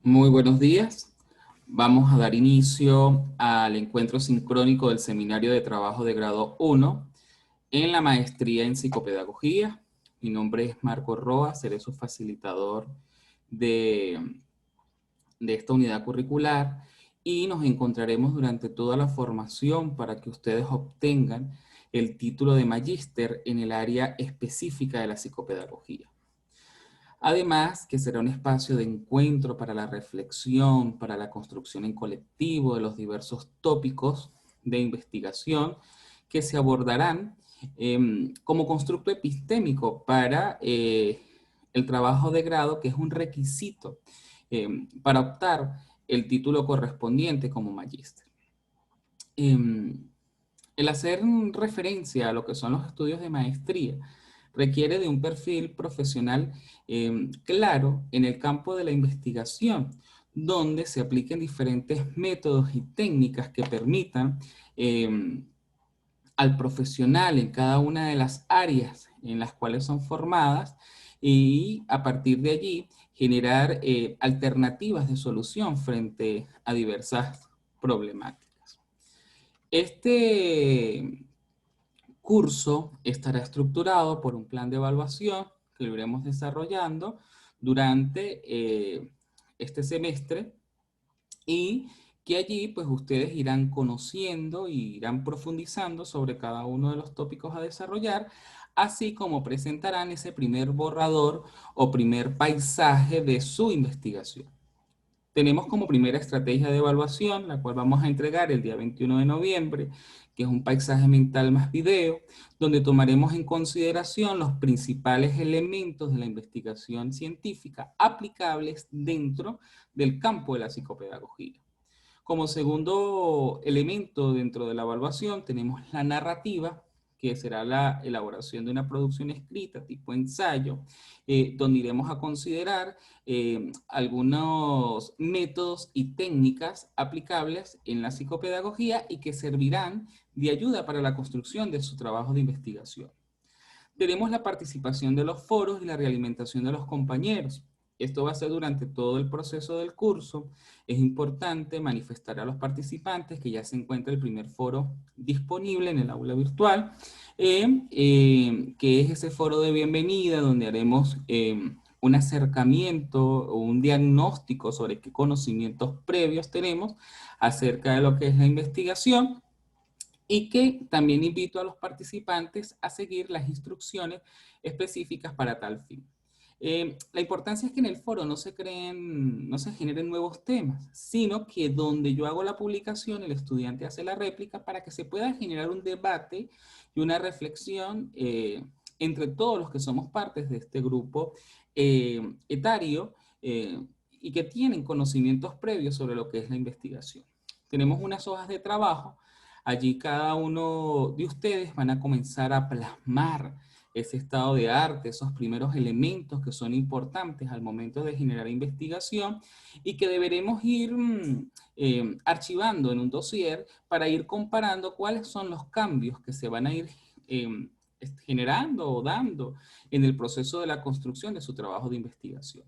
Muy buenos días. Vamos a dar inicio al encuentro sincrónico del Seminario de Trabajo de Grado 1 en la Maestría en Psicopedagogía. Mi nombre es Marco Roa, seré su facilitador de, de esta unidad curricular y nos encontraremos durante toda la formación para que ustedes obtengan el título de magíster en el área específica de la psicopedagogía. Además, que será un espacio de encuentro para la reflexión, para la construcción en colectivo de los diversos tópicos de investigación que se abordarán como constructo epistémico para el trabajo de grado, que es un requisito para optar el título correspondiente como magíster. El hacer referencia a lo que son los estudios de maestría requiere de un perfil profesional claro en el campo de la investigación, donde se apliquen diferentes métodos y técnicas que permitan al profesional en cada una de las áreas en las cuales son formadas y a partir de allí generar alternativas de solución frente a diversas problemáticas. Este curso estará estructurado por un plan de evaluación que lo iremos desarrollando durante este semestre y que allí pues ustedes irán conociendo y irán profundizando sobre cada uno de los tópicos a desarrollar, así como presentarán ese primer borrador o primer paisaje de su investigación. Tenemos como primera estrategia de evaluación, la cual vamos a entregar el día 21 de noviembre, que es un paisaje mental más video, donde tomaremos en consideración los principales elementos de la investigación científica aplicables dentro del campo de la psicopedagogía. Como segundo elemento dentro de la evaluación tenemos la narrativa, que será la elaboración de una producción escrita tipo ensayo, donde iremos a considerar algunos métodos y técnicas aplicables en la psicopedagogía y que servirán de ayuda para la construcción de su trabajo de investigación. Tenemos la participación de los foros y la realimentación de los compañeros. Esto va a ser durante todo el proceso del curso. Es importante manifestar a los participantes que ya se encuentra el primer foro disponible en el aula virtual, que es ese foro de bienvenida donde haremos un acercamiento o un diagnóstico sobre qué conocimientos previos tenemos acerca de lo que es la investigación y que también invito a los participantes a seguir las instrucciones específicas para tal fin. La importancia es que en el foro no se creen, no se generen nuevos temas, sino que donde yo hago la publicación, el estudiante hace la réplica para que se pueda generar un debate y una reflexión entre todos los que somos partes de este grupo etario y que tienen conocimientos previos sobre lo que es la investigación. Tenemos unas hojas de trabajo. Allí cada uno de ustedes van a comenzar a plasmar ese estado de arte, esos primeros elementos que son importantes al momento de generar investigación y que deberemos ir archivando en un dossier para ir comparando cuáles son los cambios que se van a ir generando o dando en el proceso de la construcción de su trabajo de investigación.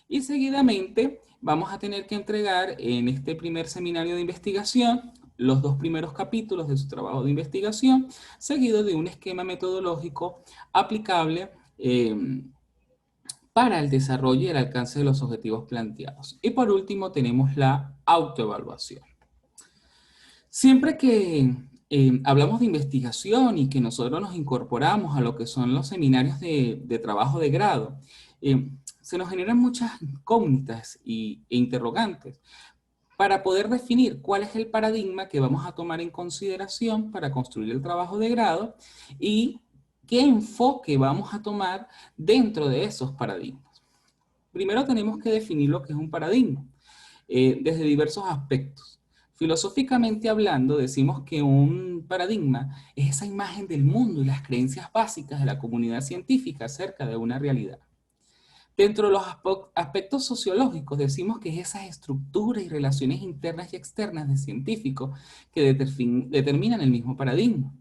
Y seguidamente vamos a tener que entregar en este primer seminario de investigación los dos primeros capítulos de su trabajo de investigación, seguido de un esquema metodológico aplicable para el desarrollo y el alcance de los objetivos planteados. Y por último tenemos la autoevaluación. Siempre que hablamos de investigación y que nosotros nos incorporamos a lo que son los seminarios de trabajo de grado, se nos generan muchas incógnitas e interrogantes para poder definir cuál es el paradigma que vamos a tomar en consideración para construir el trabajo de grado y qué enfoque vamos a tomar dentro de esos paradigmas. Primero tenemos que definir lo que es un paradigma desde diversos aspectos. Filosóficamente hablando, decimos que un paradigma es esa imagen del mundo y las creencias básicas de la comunidad científica acerca de una realidad. Dentro de los aspectos sociológicos decimos que es esas estructuras y relaciones internas y externas de científicos que determinan el mismo paradigma.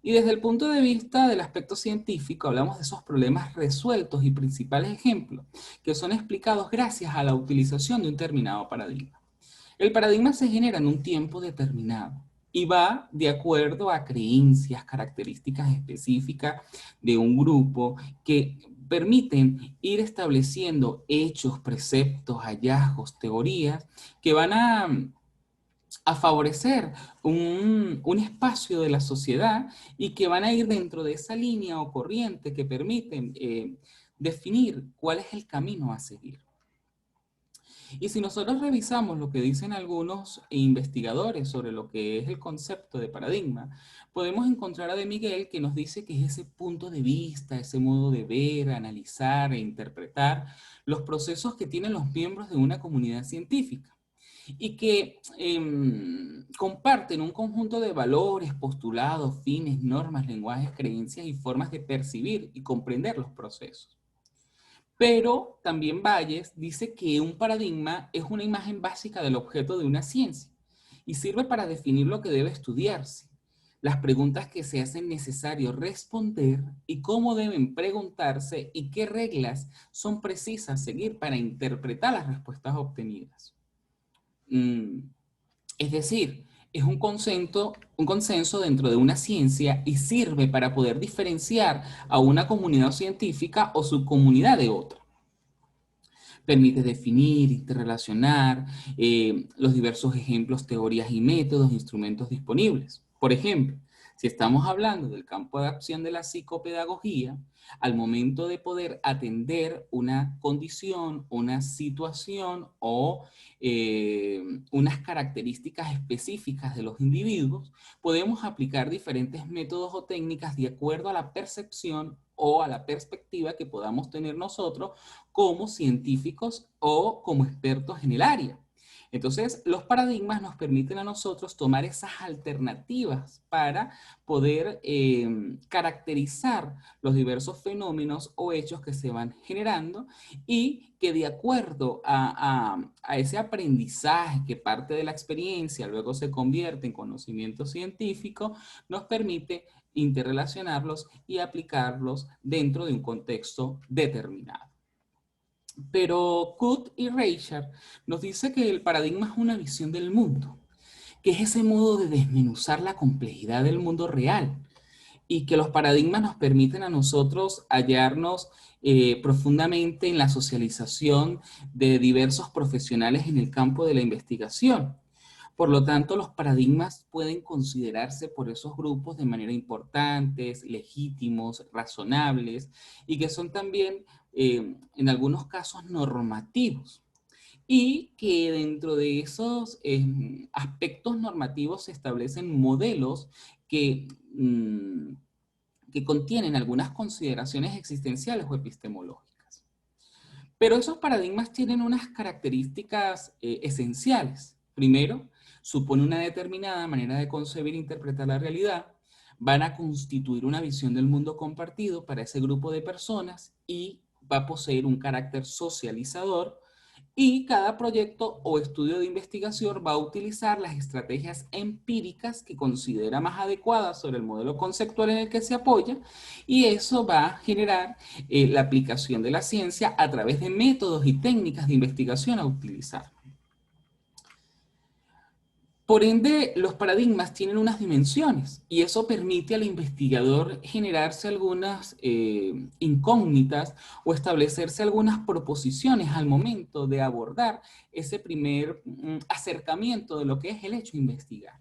Y desde el punto de vista del aspecto científico, hablamos de esos problemas resueltos y principales ejemplos que son explicados gracias a la utilización de un determinado paradigma. El paradigma se genera en un tiempo determinado y va de acuerdo a creencias, características específicas de un grupo que permiten ir estableciendo hechos, preceptos, hallazgos, teorías que van a favorecer un espacio de la sociedad y que van a ir dentro de esa línea o corriente que permiten definir cuál es el camino a seguir. Y si nosotros revisamos lo que dicen algunos investigadores sobre lo que es el concepto de paradigma, podemos encontrar a De Miguel que nos dice que es ese punto de vista, ese modo de ver, analizar e interpretar los procesos que tienen los miembros de una comunidad científica y que comparten un conjunto de valores, postulados, fines, normas, lenguajes, creencias y formas de percibir y comprender los procesos. Pero también Bayes dice que un paradigma es una imagen básica del objeto de una ciencia y sirve para definir lo que debe estudiarse, las preguntas que se hacen necesario responder y cómo deben preguntarse y qué reglas son precisas seguir para interpretar las respuestas obtenidas. Es decir, es un consenso dentro de una ciencia y sirve para poder diferenciar a una comunidad científica o subcomunidad de otra. Permite definir, interrelacionar los diversos ejemplos, teorías y métodos, instrumentos disponibles. Por ejemplo, si estamos hablando del campo de acción de la psicopedagogía, al momento de poder atender una condición, una situación o unas características específicas de los individuos, podemos aplicar diferentes métodos o técnicas de acuerdo a la percepción o a la perspectiva que podamos tener nosotros como científicos o como expertos en el área. Entonces, los paradigmas nos permiten a nosotros tomar esas alternativas para poder caracterizar los diversos fenómenos o hechos que se van generando y que de acuerdo a ese aprendizaje que parte de la experiencia luego se convierte en conocimiento científico, nos permite interrelacionarlos y aplicarlos dentro de un contexto determinado. Pero Kutt y Reichard nos dice que el paradigma es una visión del mundo, que es ese modo de desmenuzar la complejidad del mundo real y que los paradigmas nos permiten a nosotros hallarnos profundamente en la socialización de diversos profesionales en el campo de la investigación. Por lo tanto, los paradigmas pueden considerarse por esos grupos de manera importantes, legítimos, razonables y que son también, en algunos casos, normativos. Y que dentro de esos aspectos normativos se establecen modelos que, que contienen algunas consideraciones existenciales o epistemológicas. Pero esos paradigmas tienen unas características esenciales. Primero, supone una determinada manera de concebir e interpretar la realidad, van a constituir una visión del mundo compartido para ese grupo de personas y va a poseer un carácter socializador y cada proyecto o estudio de investigación va a utilizar las estrategias empíricas que considera más adecuadas sobre el modelo conceptual en el que se apoya y eso va a generar la aplicación de la ciencia a través de métodos y técnicas de investigación a utilizar. Por ende, los paradigmas tienen unas dimensiones y eso permite al investigador generarse algunas incógnitas o establecerse algunas proposiciones al momento de abordar ese primer acercamiento de lo que es el hecho de investigar.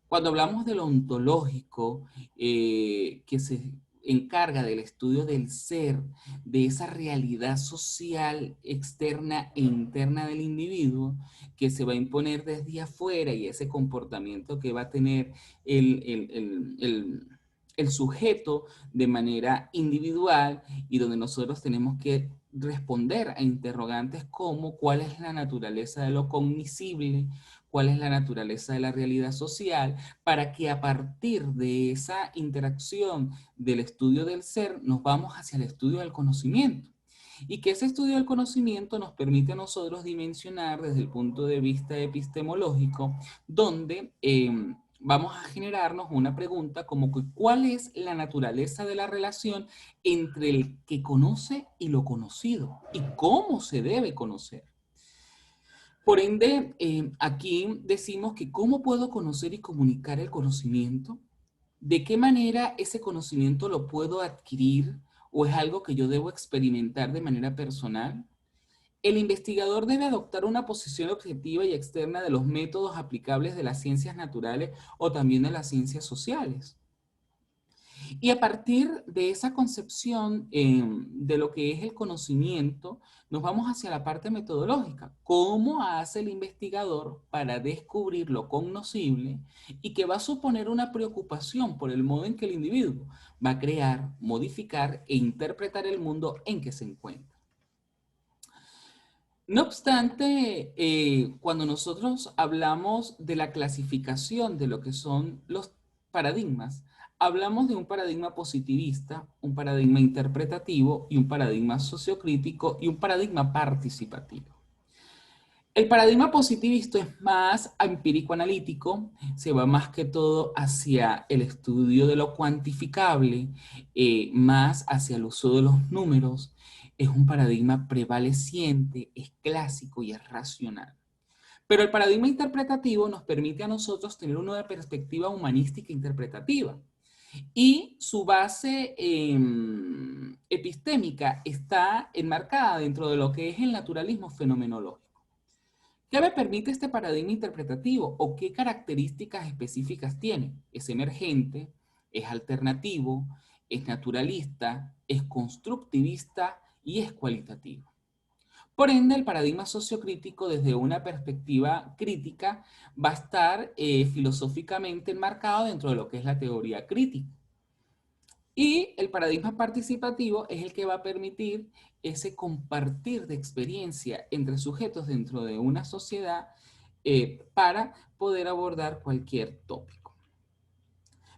Cuando hablamos de lo ontológico, que se encarga del estudio del ser, de esa realidad social externa e interna del individuo, que se va a imponer desde afuera y ese comportamiento que va a tener el sujeto de manera individual y donde nosotros tenemos que responder a interrogantes como cuál es la naturaleza de lo cognoscible, cuál es la naturaleza de la realidad social, para que a partir de esa interacción del estudio del ser nos vamos hacia el estudio del conocimiento. Y que ese estudio del conocimiento nos permite a nosotros dimensionar desde el punto de vista epistemológico, donde vamos a generarnos una pregunta como que ¿cuál es la naturaleza de la relación entre el que conoce y lo conocido? ¿Y cómo se debe conocer? Por ende, aquí decimos que ¿cómo puedo conocer y comunicar el conocimiento? ¿De qué manera ese conocimiento lo puedo adquirir o es algo que yo debo experimentar de manera personal? El investigador debe adoptar una posición objetiva y externa de los métodos aplicables de las ciencias naturales o también de las ciencias sociales. Y a partir de esa concepción de lo que es el conocimiento, nos vamos hacia la parte metodológica. ¿Cómo hace el investigador para descubrir lo cognoscible y que va a suponer una preocupación por el modo en que el individuo va a crear, modificar e interpretar el mundo en que se encuentra? No obstante, cuando nosotros hablamos de la clasificación de lo que son los paradigmas, hablamos de un paradigma positivista, un paradigma interpretativo y un paradigma sociocrítico y un paradigma participativo. El paradigma positivista es más empírico-analítico, se va más que todo hacia el estudio de lo cuantificable, más hacia el uso de los números. Es un paradigma prevaleciente, es clásico y es racional. Pero el paradigma interpretativo nos permite a nosotros tener una perspectiva humanística interpretativa. Y su base epistémica está enmarcada dentro de lo que es el naturalismo fenomenológico. ¿Qué me permite este paradigma interpretativo o qué características específicas tiene? Es emergente, es alternativo, es naturalista, es constructivista y es cualitativo. Por ende, el paradigma sociocrítico desde una perspectiva crítica va a estar filosóficamente enmarcado dentro de lo que es la teoría crítica. Y el paradigma participativo es el que va a permitir ese compartir de experiencia entre sujetos dentro de una sociedad para poder abordar cualquier tópico.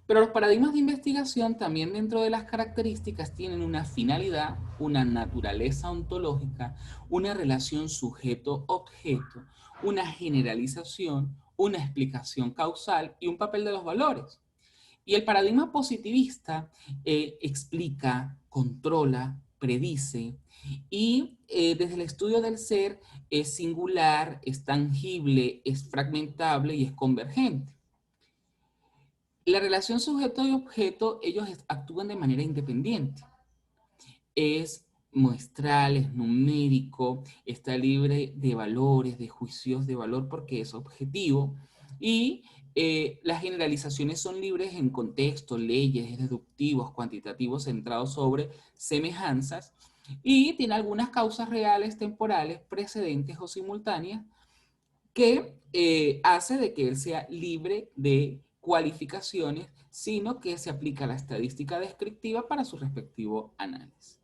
Pero los paradigmas de investigación también dentro de las características tienen una finalidad, una naturaleza ontológica, una relación sujeto-objeto, una generalización, una explicación causal y un papel de los valores. Y el paradigma positivista explica, controla, predice y desde el estudio del ser es singular, es tangible, es fragmentable y es convergente. La relación sujeto y objeto, ellos actúan de manera independiente. Es muestral, es numérico, está libre de valores, de juicios de valor porque es objetivo y las generalizaciones son libres en contextos, leyes, deductivos, cuantitativos, centrados sobre semejanzas y tiene algunas causas reales, temporales, precedentes o simultáneas que hace de que él sea libre de cualificaciones, sino que se aplica la estadística descriptiva para su respectivo análisis.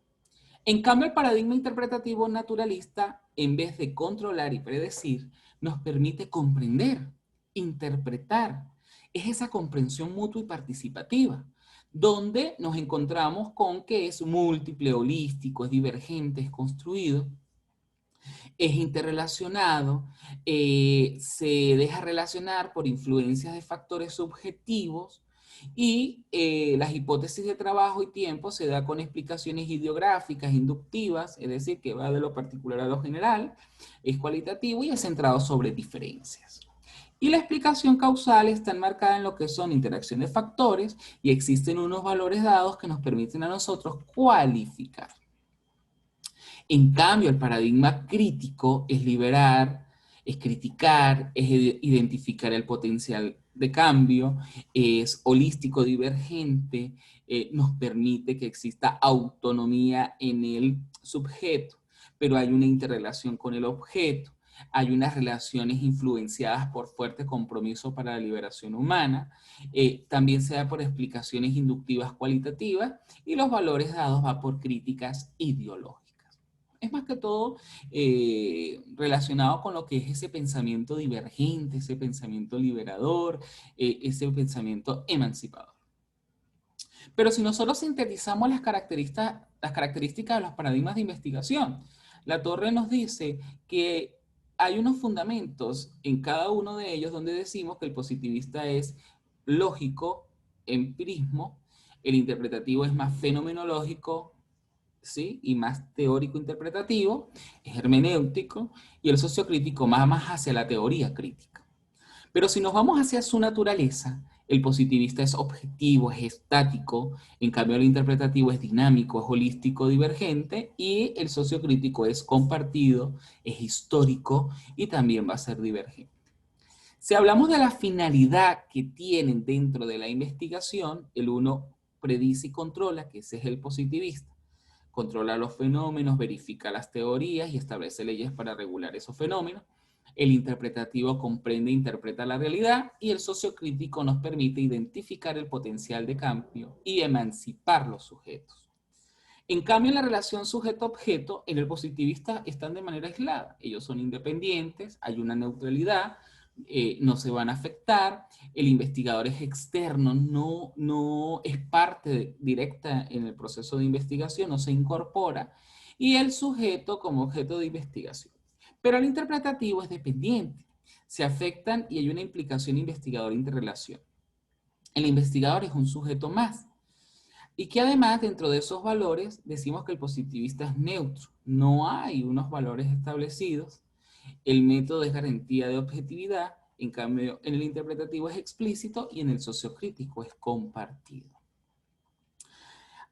En cambio, el paradigma interpretativo naturalista, en vez de controlar y predecir, nos permite comprender, interpretar. Es esa comprensión mutua y participativa, donde nos encontramos con que es múltiple, holístico, es divergente, es construido, es interrelacionado, se deja relacionar por influencias de factores subjetivos y las hipótesis de trabajo y tiempo se da con explicaciones ideográficas, inductivas, es decir, que va de lo particular a lo general, es cualitativo y es centrado sobre diferencias. Y la explicación causal está enmarcada en lo que son interacciones de factores y existen unos valores dados que nos permiten a nosotros cualificar. En cambio, el paradigma crítico es liberar, es criticar, es identificar el potencial de cambio, es holístico, divergente, nos permite que exista autonomía en el sujeto, pero hay una interrelación con el objeto, hay unas relaciones influenciadas por fuerte compromiso para la liberación humana, también se da por explicaciones inductivas cualitativas y los valores dados va por críticas ideológicas. Es más que todo relacionado con lo que es ese pensamiento divergente, ese pensamiento liberador, ese pensamiento emancipador. Pero si nosotros sintetizamos las características de los paradigmas de investigación, la Torre nos dice que hay unos fundamentos en cada uno de ellos donde decimos que el positivista es lógico, empirismo, el interpretativo es más fenomenológico, ¿sí? Y más teórico-interpretativo, es hermenéutico, y el sociocrítico más hacia la teoría crítica. Pero si nos vamos hacia su naturaleza, el positivista es objetivo, es estático, en cambio el interpretativo es dinámico, es holístico, divergente, y el sociocrítico es compartido, es histórico y también va a ser divergente. Si hablamos de la finalidad que tienen dentro de la investigación, el uno predice y controla, que ese es el positivista. Controla los fenómenos, verifica las teorías y establece leyes para regular esos fenómenos. El interpretativo comprende e interpreta la realidad y el sociocrítico nos permite identificar el potencial de cambio y emancipar los sujetos. En cambio, en la relación sujeto-objeto, en el positivista están de manera aislada. Ellos son independientes, hay una neutralidad, no se van a afectar, el investigador es externo, no es parte directa en el proceso de investigación, no se incorpora, y el sujeto como objeto de investigación. Pero el interpretativo es dependiente, se afectan y hay una implicación investigador-interrelación. El investigador es un sujeto más, y que además dentro de esos valores decimos que el positivista es neutro, no hay unos valores establecidos, el método es garantía de objetividad, en cambio en el interpretativo es explícito y en el sociocrítico es compartido.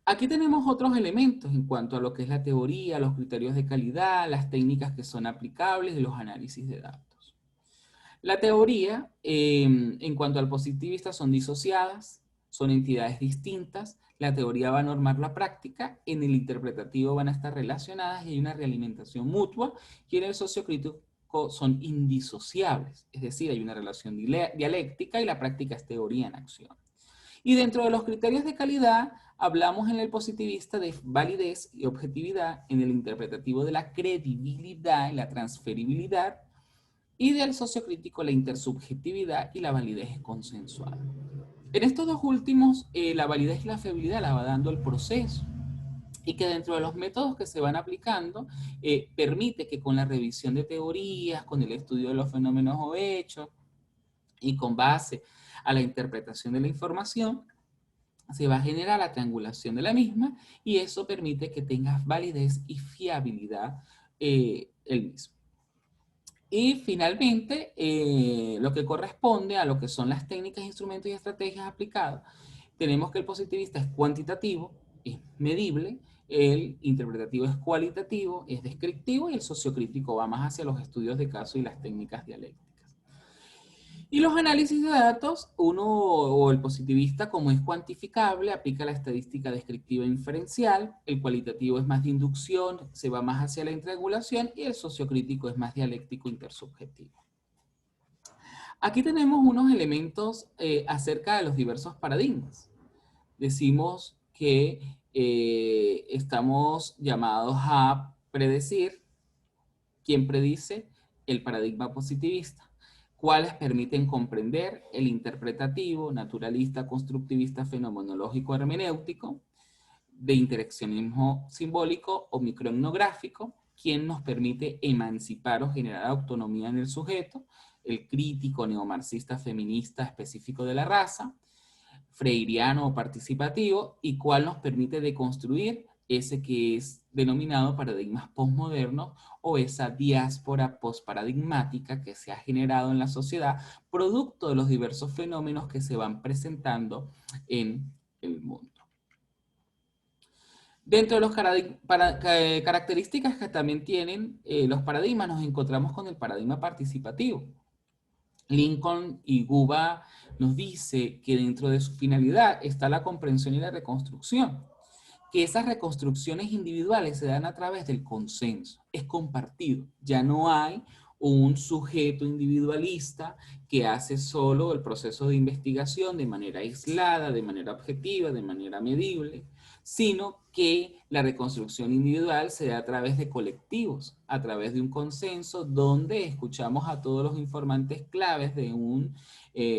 Aquí tenemos otros elementos en cuanto a lo que es la teoría, los criterios de calidad, las técnicas que son aplicables y los análisis de datos. La teoría, en cuanto al positivista, son disociadas, son entidades distintas. La teoría va a normar la práctica, en el interpretativo van a estar relacionadas y hay una realimentación mutua, y en el sociocrítico son indisociables, es decir, hay una relación dialéctica y la práctica es teoría en acción. Y dentro de los criterios de calidad, hablamos en el positivista de validez y objetividad, en el interpretativo de la credibilidad y la transferibilidad, y del sociocrítico la intersubjetividad y la validez consensuada. En estos dos últimos, la validez y la fiabilidad la va dando el proceso, y que dentro de los métodos que se van aplicando, permite que con la revisión de teorías, con el estudio de los fenómenos o hechos, y con base a la interpretación de la información, se va a generar la triangulación de la misma, y eso permite que tenga validez y fiabilidad el mismo. Y finalmente, lo que corresponde a lo que son las técnicas, instrumentos y estrategias aplicadas, tenemos que el positivista es cuantitativo, es medible, el interpretativo es cualitativo, es descriptivo, y el sociocrítico va más hacia los estudios de caso y las técnicas dialécticas. Y los análisis de datos, uno o el positivista, como es cuantificable, aplica la estadística descriptiva inferencial, el cualitativo es más de inducción, se va más hacia la triangulación, y el sociocrítico es más dialéctico intersubjetivo. Aquí tenemos unos elementos acerca de los diversos paradigmas. Decimos que estamos llamados a predecir. ¿Quién predice? El paradigma positivista. ¿Cuáles permiten comprender? El interpretativo, naturalista, constructivista, fenomenológico, hermenéutico, de interaccionismo simbólico o microetnográfico, quien nos permite emancipar o generar autonomía en el sujeto, el crítico, neomarxista, feminista específico de la raza, freiriano o participativo, y cuál nos permite deconstruir ese que es denominado paradigmas postmodernos o esa diáspora postparadigmática que se ha generado en la sociedad, producto de los diversos fenómenos que se van presentando en el mundo. Dentro de las características que también tienen los paradigmas, nos encontramos con el paradigma participativo. Lincoln y Guba nos dice que dentro de su finalidad está la comprensión y la reconstrucción, que esas reconstrucciones individuales se dan a través del consenso, es compartido, ya no hay un sujeto individualista que hace solo el proceso de investigación de manera aislada, de manera objetiva, de manera medible, sino que la reconstrucción individual se da a través de colectivos, a través de un consenso donde escuchamos a todos los informantes claves de un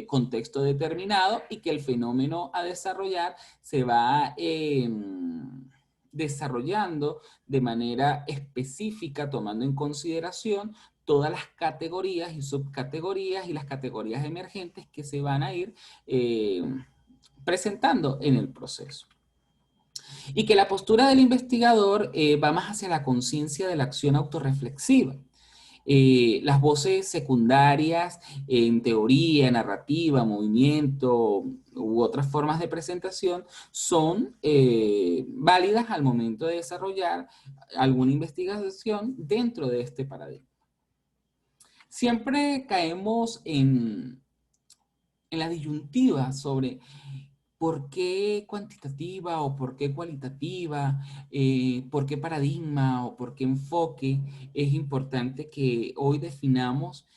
contexto determinado, y que el fenómeno a desarrollar se va desarrollando de manera específica, tomando en consideración todas las categorías y subcategorías y las categorías emergentes que se van a ir presentando en el proceso. Y que la postura del investigador va más hacia la conciencia de la acción autorreflexiva. Las voces secundarias en teoría, narrativa, movimiento u otras formas de presentación son válidas al momento de desarrollar alguna investigación dentro de este paradigma. Siempre caemos en la disyuntiva sobre ¿por qué cuantitativa o por qué cualitativa? ¿Por qué paradigma o por qué enfoque? Es importante que hoy definamos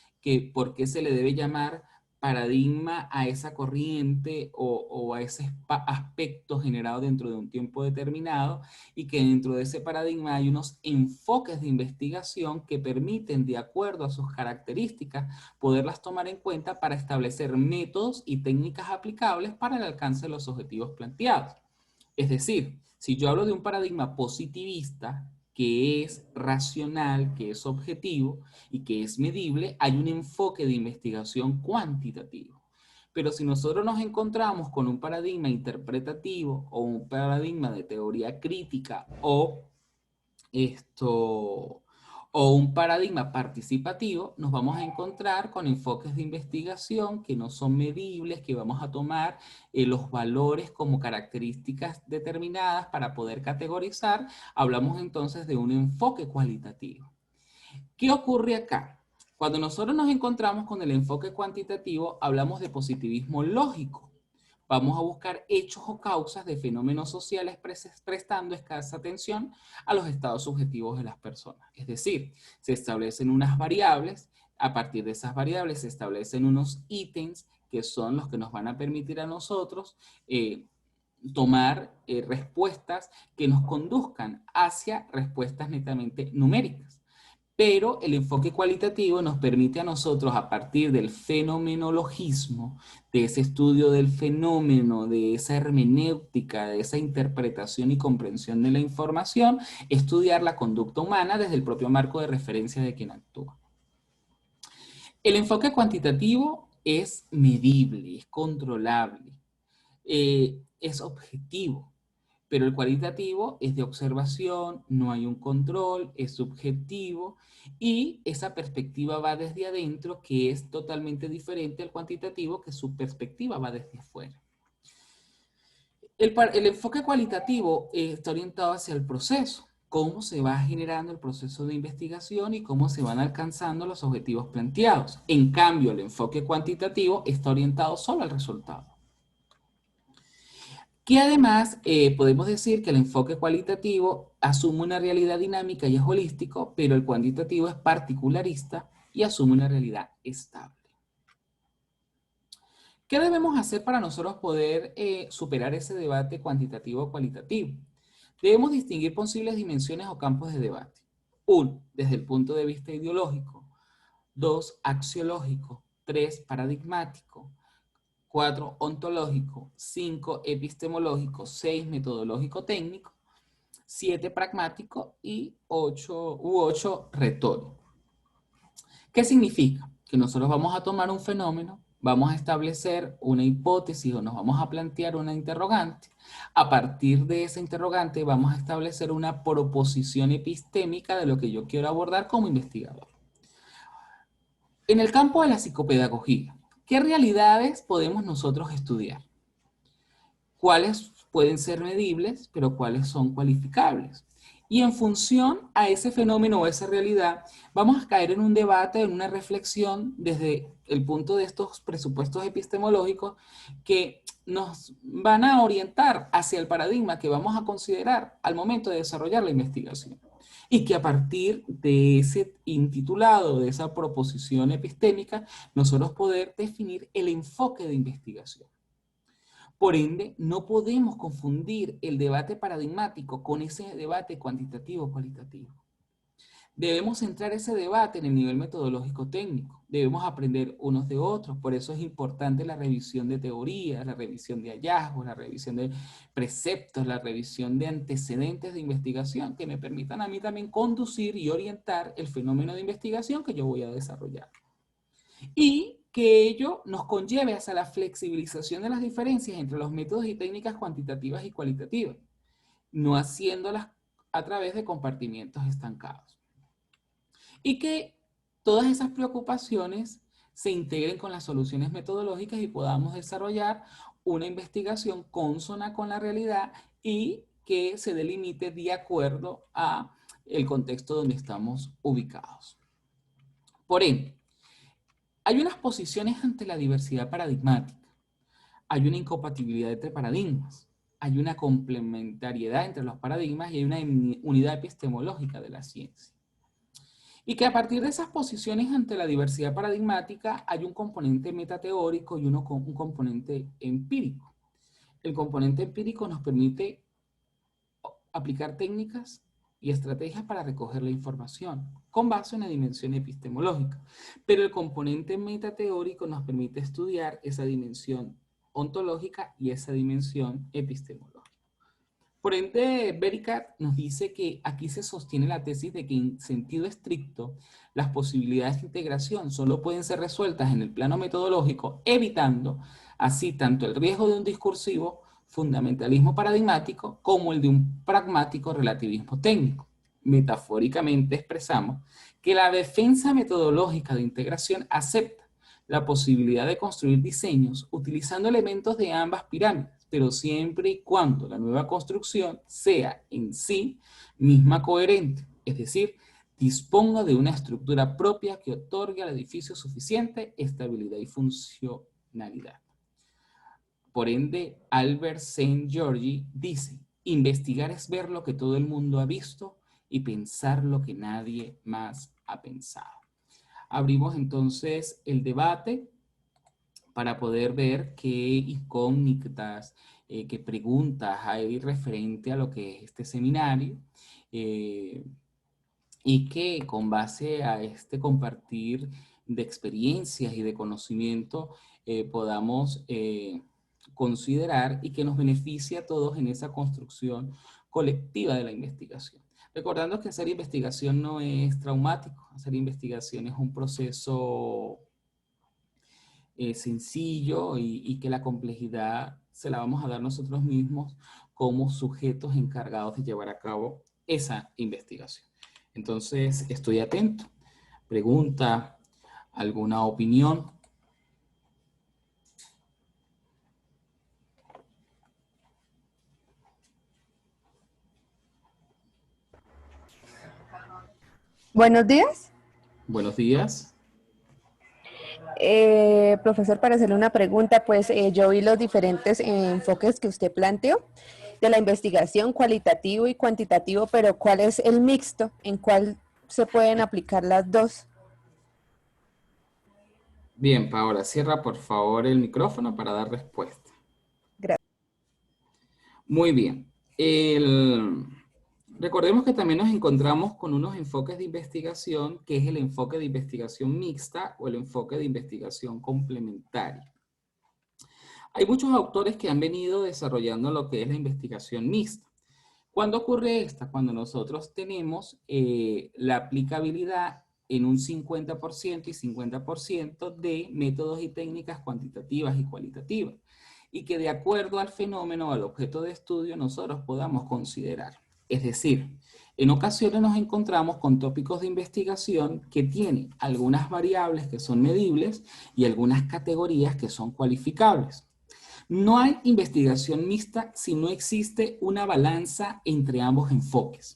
por qué se le debe llamar paradigma a esa corriente o a ese aspecto generado dentro de un tiempo determinado, y que dentro de ese paradigma hay unos enfoques de investigación que permiten, de acuerdo a sus características, poderlas tomar en cuenta para establecer métodos y técnicas aplicables para el alcance de los objetivos planteados. Es decir, si yo hablo de un paradigma positivista que es racional, que es objetivo y que es medible, hay un enfoque de investigación cuantitativo. Pero si nosotros nos encontramos con un paradigma interpretativo o un paradigma de teoría crítica o un paradigma participativo, nos vamos a encontrar con enfoques de investigación que no son medibles, que vamos a tomar los valores como características determinadas para poder categorizar. Hablamos entonces de un enfoque cualitativo. ¿Qué ocurre acá? Cuando nosotros nos encontramos con el enfoque cuantitativo, hablamos de positivismo lógico. Vamos a buscar hechos o causas de fenómenos sociales prestando escasa atención a los estados subjetivos de las personas. Es decir, se establecen unas variables, a partir de esas variables se establecen unos ítems que son los que nos van a permitir a nosotros tomar respuestas que nos conduzcan hacia respuestas netamente numéricas. Pero el enfoque cualitativo nos permite a nosotros, a partir del fenomenologismo, de ese estudio del fenómeno, de esa hermenéutica, de esa interpretación y comprensión de la información, estudiar la conducta humana desde el propio marco de referencia de quien actúa. El enfoque cuantitativo es medible, es controlable, es objetivo. Pero el cualitativo es de observación, no hay un control, es subjetivo, y esa perspectiva va desde adentro, que es totalmente diferente al cuantitativo, que su perspectiva va desde afuera. El enfoque cualitativo está orientado hacia el proceso, cómo se va generando el proceso de investigación y cómo se van alcanzando los objetivos planteados. En cambio, el enfoque cuantitativo está orientado solo al resultado. Que además podemos decir que el enfoque cualitativo asume una realidad dinámica y es holístico, pero el cuantitativo es particularista y asume una realidad estable. ¿Qué debemos hacer para nosotros poder superar ese debate cuantitativo-cualitativo? Debemos distinguir posibles dimensiones o campos de debate. 1. Desde el punto de vista ideológico. 2. Axiológico. 3. Paradigmático. 4, ontológico. 5, epistemológico. 6, metodológico técnico. 7, pragmático. Y 8, retórico. ¿Qué significa? Que nosotros vamos a tomar un fenómeno, vamos a establecer una hipótesis o nos vamos a plantear una interrogante. A partir de esa interrogante vamos a establecer una proposición epistémica de lo que yo quiero abordar como investigador. En el campo de la psicopedagogía, ¿qué realidades podemos nosotros estudiar? ¿Cuáles pueden ser medibles, pero cuáles son cualificables? Y en función a ese fenómeno o esa realidad, vamos a caer en un debate, en una reflexión desde el punto de estos presupuestos epistemológicos que nos van a orientar hacia el paradigma que vamos a considerar al momento de desarrollar la investigación. Y que a partir de ese intitulado, de esa proposición epistémica, nosotros poder definir el enfoque de investigación. Por ende, no podemos confundir el debate paradigmático con ese debate cuantitativo-cualitativo. Debemos centrar ese debate en el nivel metodológico técnico. Debemos aprender unos de otros. Por eso es importante la revisión de teorías, la revisión de hallazgos, la revisión de preceptos, la revisión de antecedentes de investigación que me permitan a mí también conducir y orientar el fenómeno de investigación que yo voy a desarrollar. Y que ello nos conlleve hacia la flexibilización de las diferencias entre los métodos y técnicas cuantitativas y cualitativas, no haciéndolas a través de compartimientos estancados. Y que todas esas preocupaciones se integren con las soluciones metodológicas y podamos desarrollar una investigación consona con la realidad y que se delimite de acuerdo a el contexto donde estamos ubicados. Por ende, hay unas posiciones ante la diversidad paradigmática, hay una incompatibilidad entre paradigmas, hay una complementariedad entre los paradigmas y hay una unidad epistemológica de la ciencia. Y que a partir de esas posiciones ante la diversidad paradigmática hay un componente metateórico y un componente empírico. El componente empírico nos permite aplicar técnicas y estrategias para recoger la información con base en la dimensión epistemológica. Pero el componente metateórico nos permite estudiar esa dimensión ontológica y esa dimensión epistemológica. Por ende, Bericat nos dice que aquí se sostiene la tesis de que en sentido estricto las posibilidades de integración solo pueden ser resueltas en el plano metodológico, evitando así tanto el riesgo de un discursivo fundamentalismo paradigmático como el de un pragmático relativismo técnico. Metafóricamente expresamos que la defensa metodológica de integración acepta la posibilidad de construir diseños utilizando elementos de ambas pirámides, pero siempre y cuando la nueva construcción sea en sí misma coherente, es decir, disponga de una estructura propia que otorgue al edificio suficiente estabilidad y funcionalidad. Por ende, Albert Szent-Györgyi dice, investigar es ver lo que todo el mundo ha visto y pensar lo que nadie más ha pensado. Abrimos entonces el debate para poder ver qué incógnitas, qué preguntas hay referente a lo que es este seminario y que con base a este compartir de experiencias y de conocimiento podamos considerar y que nos beneficie a todos en esa construcción colectiva de la investigación. Recordando que hacer investigación no es traumático, hacer investigación es un proceso sencillo y que la complejidad se la vamos a dar nosotros mismos como sujetos encargados de llevar a cabo esa investigación. Entonces, estoy atento. Pregunta, alguna opinión. Buenos días. Buenos días. Profesor, para hacerle una pregunta, pues yo vi los diferentes enfoques que usted planteó de la investigación, cualitativo y cuantitativo, pero ¿cuál es el mixto? ¿En cuál se pueden aplicar las dos? Bien, Paola, cierra por favor el micrófono para dar respuesta. Gracias. Muy bien. Recordemos que también nos encontramos con unos enfoques de investigación, que es el enfoque de investigación mixta o el enfoque de investigación complementaria. Hay muchos autores que han venido desarrollando lo que es la investigación mixta. ¿Cuándo ocurre esta? Cuando nosotros tenemos la aplicabilidad en un 50% y 50% de métodos y técnicas cuantitativas y cualitativas, y que de acuerdo al fenómeno o al objeto de estudio nosotros podamos considerar. Es decir, en ocasiones nos encontramos con tópicos de investigación que tienen algunas variables que son medibles y algunas categorías que son cualificables. No hay investigación mixta si no existe una balanza entre ambos enfoques.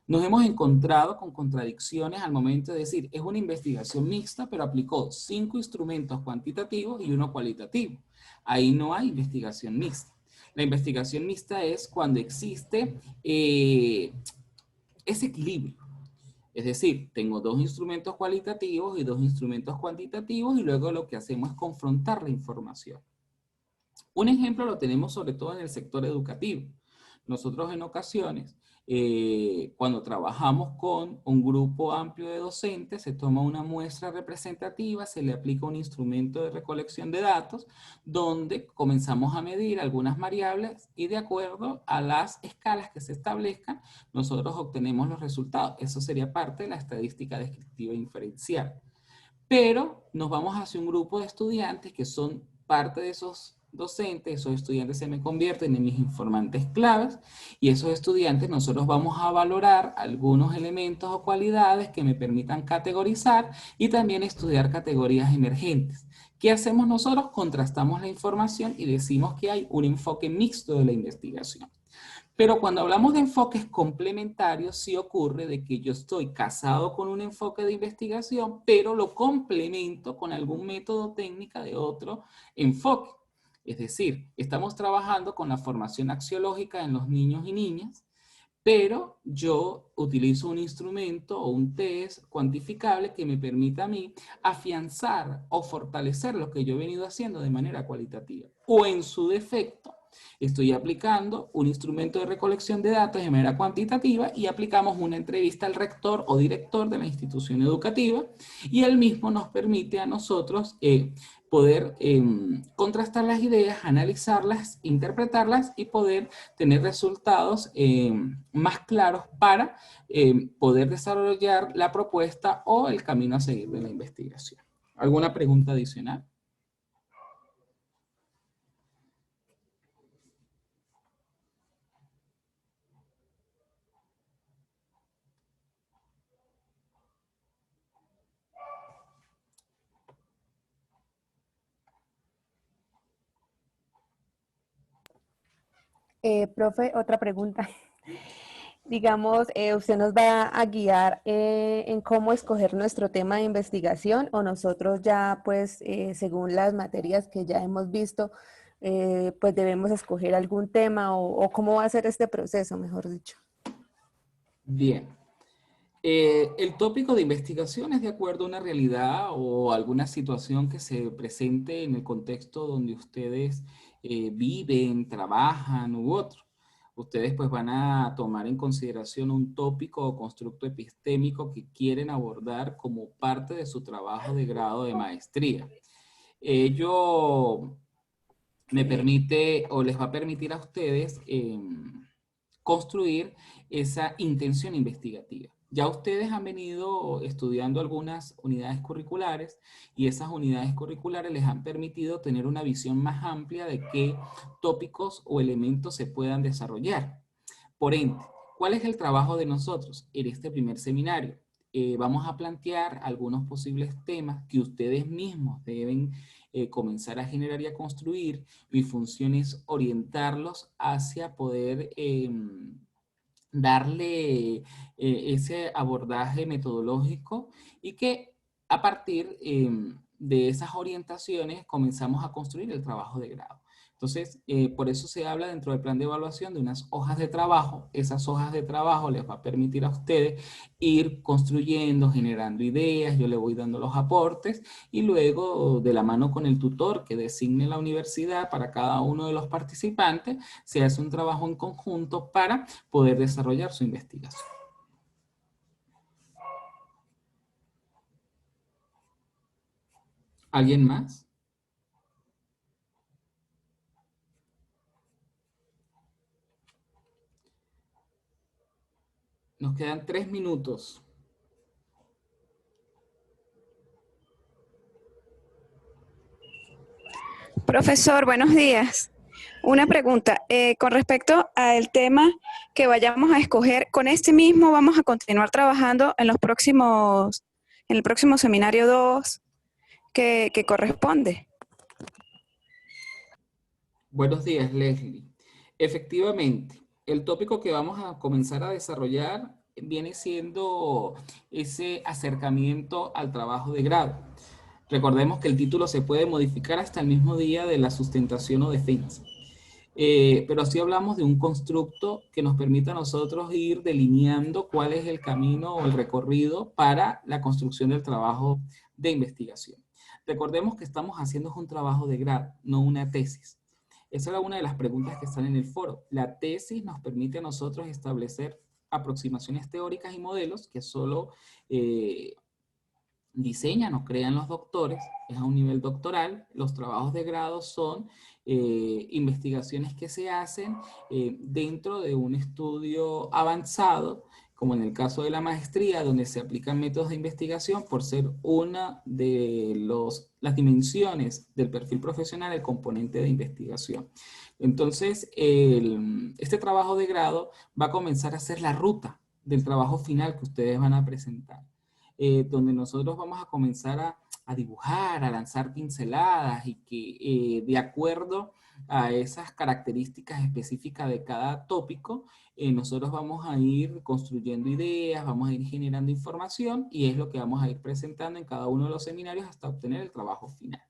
Nos hemos encontrado con contradicciones al momento de decir, es una investigación mixta, pero aplicó 5 instrumentos cuantitativos y 1 cualitativo. Ahí no hay investigación mixta. La investigación mixta es cuando existe ese equilibrio. Es decir, tengo 2 instrumentos cualitativos y 2 instrumentos cuantitativos y luego lo que hacemos es confrontar la información. Un ejemplo lo tenemos sobre todo en el sector educativo. Nosotros en ocasiones, cuando trabajamos con un grupo amplio de docentes, se toma una muestra representativa, se le aplica un instrumento de recolección de datos, donde comenzamos a medir algunas variables y de acuerdo a las escalas que se establezcan, nosotros obtenemos los resultados. Eso sería parte de la estadística descriptiva inferencial. Pero nos vamos hacia un grupo de estudiantes que son parte de esos docentes, esos estudiantes se me convierten en mis informantes claves y esos estudiantes nosotros vamos a valorar algunos elementos o cualidades que me permitan categorizar y también estudiar categorías emergentes. ¿Qué hacemos nosotros? Contrastamos la información y decimos que hay un enfoque mixto de la investigación. Pero cuando hablamos de enfoques complementarios, sí ocurre de que yo estoy casado con un enfoque de investigación, pero lo complemento con algún método técnica de otro enfoque. Es decir, estamos trabajando con la formación axiológica en los niños y niñas, pero yo utilizo un instrumento o un test cuantificable que me permita a mí afianzar o fortalecer lo que yo he venido haciendo de manera cualitativa. O en su defecto, estoy aplicando un instrumento de recolección de datos de manera cuantitativa y aplicamos una entrevista al rector o director de la institución educativa y él mismo nos permite a nosotros poder contrastar las ideas, analizarlas, interpretarlas y poder tener resultados más claros para poder desarrollar la propuesta o el camino a seguir de la investigación. ¿Alguna pregunta adicional? Profe, otra pregunta. Digamos, ¿usted nos va a guiar en cómo escoger nuestro tema de investigación o nosotros ya, pues, según las materias que ya hemos visto, pues debemos escoger algún tema o cómo va a ser este proceso, mejor dicho? Bien. El tópico de investigación es de acuerdo a una realidad o alguna situación que se presente en el contexto donde ustedes viven, trabajan u otro. Ustedes pues van a tomar en consideración un tópico o constructo epistémico que quieren abordar como parte de su trabajo de grado de maestría. Ello me permite o les va a permitir a ustedes construir esa intención investigativa. Ya ustedes han venido estudiando algunas unidades curriculares y esas unidades curriculares les han permitido tener una visión más amplia de qué tópicos o elementos se puedan desarrollar. Por ende, ¿cuál es el trabajo de nosotros en este primer seminario? Vamos a plantear algunos posibles temas que ustedes mismos deben comenzar a generar y a construir. Mi función es orientarlos hacia poder darle ese abordaje metodológico y que a partir de esas orientaciones comenzamos a construir el trabajo de grado. Entonces, por eso se habla dentro del plan de evaluación de unas hojas de trabajo. Esas hojas de trabajo les va a permitir a ustedes ir construyendo, generando ideas, yo le voy dando los aportes y luego de la mano con el tutor que designe la universidad para cada uno de los participantes, se hace un trabajo en conjunto para poder desarrollar su investigación. ¿Alguien más? Nos quedan 3 minutos. Profesor, buenos días. Una pregunta, con respecto al tema que vayamos a escoger, ¿con este mismo vamos a continuar trabajando en el próximo seminario 2 que corresponde? Buenos días, Leslie. Efectivamente, el tópico que vamos a comenzar a desarrollar viene siendo ese acercamiento al trabajo de grado. Recordemos que el título se puede modificar hasta el mismo día de la sustentación o defensa. Pero así hablamos de un constructo que nos permita a nosotros ir delineando cuál es el camino o el recorrido para la construcción del trabajo de investigación. Recordemos que estamos haciendo un trabajo de grado, no una tesis. Esa era una de las preguntas que están en el foro. La tesis nos permite a nosotros establecer aproximaciones teóricas y modelos que solo diseñan o crean los doctores, es a un nivel doctoral. Los trabajos de grado son investigaciones que se hacen dentro de un estudio avanzado, como en el caso de la maestría, donde se aplican métodos de investigación por ser una de las dimensiones del perfil profesional, el componente de investigación. Entonces, este trabajo de grado va a comenzar a ser la ruta del trabajo final que ustedes van a presentar. Donde nosotros vamos a comenzar a dibujar, a lanzar pinceladas y que de acuerdo a esas características específicas de cada tópico, nosotros vamos a ir construyendo ideas, vamos a ir generando información y es lo que vamos a ir presentando en cada uno de los seminarios hasta obtener el trabajo final.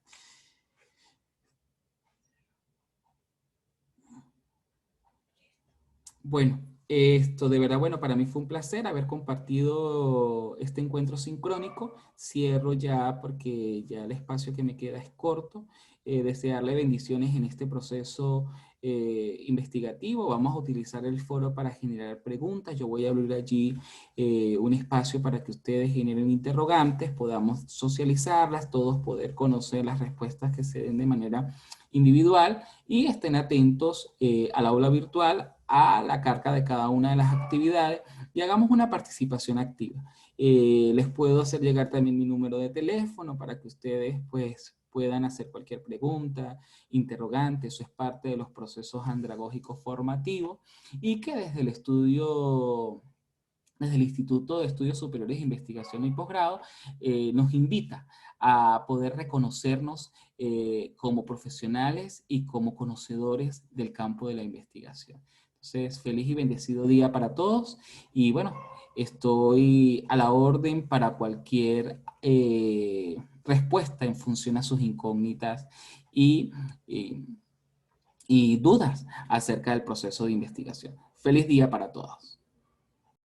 Bueno, esto de verdad, bueno, para mí fue un placer haber compartido este encuentro sincrónico. Cierro ya porque ya el espacio que me queda es corto. Desearle bendiciones en este proceso investigativo. Vamos a utilizar el foro para generar preguntas. Yo voy a abrir allí un espacio para que ustedes generen interrogantes, podamos socializarlas, todos poder conocer las respuestas que se den de manera individual y estén atentos al aula virtual, a la carga de cada una de las actividades y hagamos una participación activa. Les puedo hacer llegar también mi número de teléfono para que ustedes pues puedan hacer cualquier pregunta, interrogante. Eso es parte de los procesos andragógicos formativos y que desde el estudio, desde el Instituto de Estudios Superiores de Investigación y Posgrado, nos invita a poder reconocernos como profesionales y como conocedores del campo de la investigación. Entonces, feliz y bendecido día para todos y bueno, estoy a la orden para cualquier respuesta en función a sus incógnitas y, y y dudas acerca del proceso de investigación. Feliz día para todos.